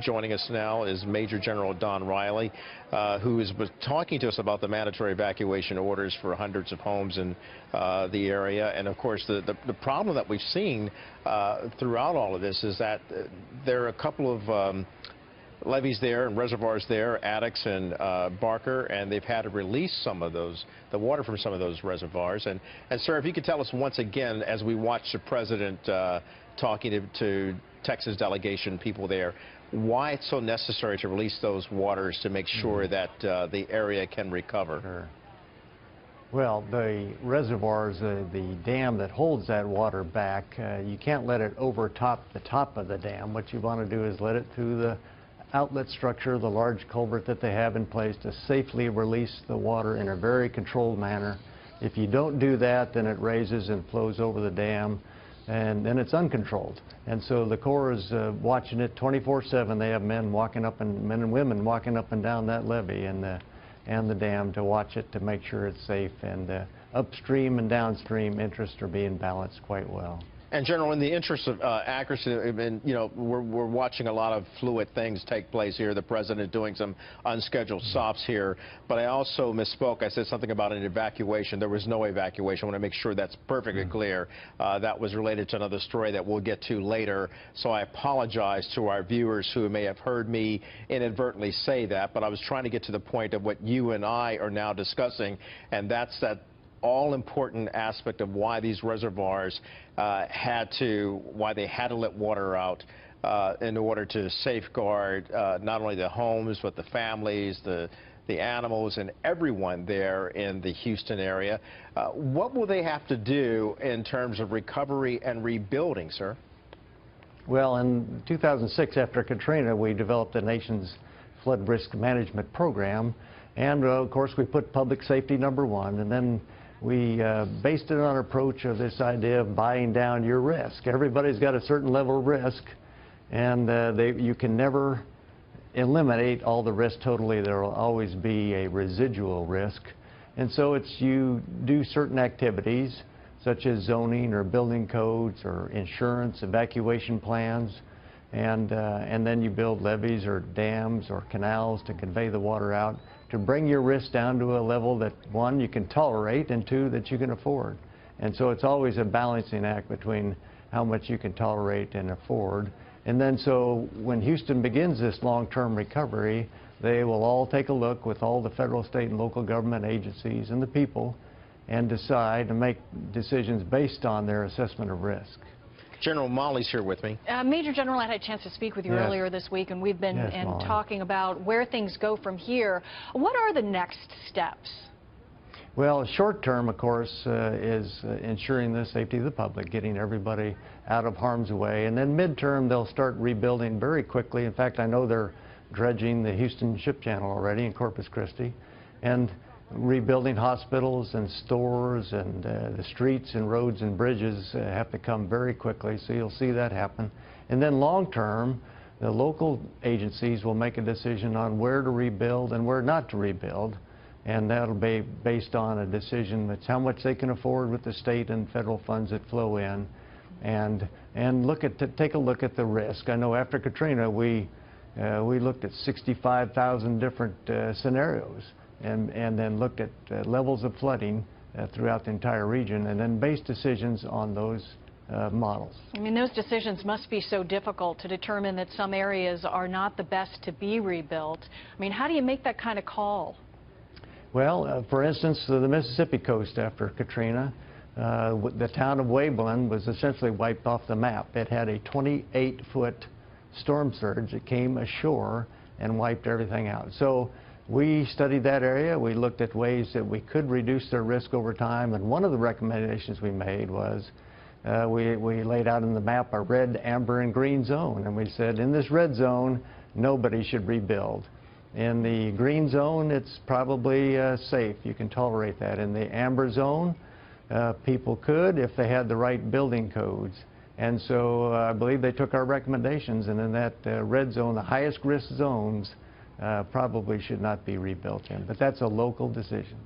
Joining us now is Major General Don Riley, who is talking to us about the mandatory evacuation orders for hundreds of homes in the area. And of course, the problem that we've seen throughout all of this is that there are a couple of levees there and reservoirs there, Addicks and Barker, and they've had to release some of those, the water from some of those reservoirs. And sir, if you could tell us once again, as we watch the president talking to Texas delegation people there, why it's so necessary to release those waters to make sure that the area can recover. Sure. Well, the reservoirs, the dam that holds that water back, you can't let it overtop the top of the dam. What you want to do is let it through the outlet structure, the large culvert that they have in place to safely release the water in a very controlled manner. If you don't do that, then it raises and flows over the dam, and then it's uncontrolled. And so the Corps is watching it 24/7. They have men and women walking up and down that levee and the dam to watch it to make sure it's safe. And upstream and downstream interests are being balanced quite well. And General, in the interest of accuracy, and you know, we're watching a lot of fluid things take place here. The president doing some unscheduled stops here, but I also misspoke. I said something about an evacuation. There was no evacuation. I want to make sure that's perfectly clear. That was related to another story that we'll get to later. So I apologize to our viewers who may have heard me inadvertently say that, but I was trying to get to the point of what you and I are now discussing, and that's that all-important aspect of why these reservoirs why they had to let water out in order to safeguard not only the homes, but the families, the animals, and everyone there in the Houston area. What will they have to do in terms of recovery and rebuilding, sir? Well, in 2006, after Katrina, we developed the nation's flood risk management program, and of course we put public safety #1, and then we based it on an approach of this idea of buying down your risk. Everybody's got a certain level of risk, and you can never eliminate all the risk totally. There will always be a residual risk. And so you do certain activities, such as zoning or building codes or insurance, evacuation plans, and then you build levees or dams or canals to convey the water out, to bring your risk down to a level that, one, you can tolerate, and two, that you can afford. And so it's always a balancing act between how much you can tolerate and afford. And then so when Houston begins this long-term recovery, they will all take a look with all the federal, state, and local government agencies and the people and decide and make decisions based on their assessment of risk. General Molly's here with me. Major General, I had a chance to speak with you earlier this week, and we've been talking about where things go from here. What are the next steps? Well, short term, of course, is ensuring the safety of the public, getting everybody out of harm's way. And then midterm, they'll start rebuilding very quickly. In fact, I know they're dredging the Houston Ship Channel already in Corpus Christi, and rebuilding hospitals and stores, and the streets and roads and bridges have to come very quickly, so you'll see that happen. And then long term, the local agencies will make a decision on where to rebuild and where not to rebuild, and that'll be based on a decision that's how much they can afford with the state and federal funds that flow in, and take a look at the risk. I know after Katrina we looked at 65,000 different scenarios, and then looked at levels of flooding throughout the entire region, and then based decisions on those models. I mean, those decisions must be so difficult to determine that some areas are not the best to be rebuilt. I mean, how do you make that kind of call? Well, for instance, the Mississippi coast after Katrina, the town of Waveland was essentially wiped off the map. It had a 28-foot storm surge that came ashore and wiped everything out. So we studied that area. We looked at ways that we could reduce their risk over time, and one of the recommendations we made was we laid out in the map a red, amber, and green zone, and we said in this red zone nobody should rebuild. In the green zone it's probably safe, you can tolerate that. In the amber zone people could if they had the right building codes. And so I believe they took our recommendations, and in that red zone, the highest risk zones probably should not be rebuilt in. But that's a local decision.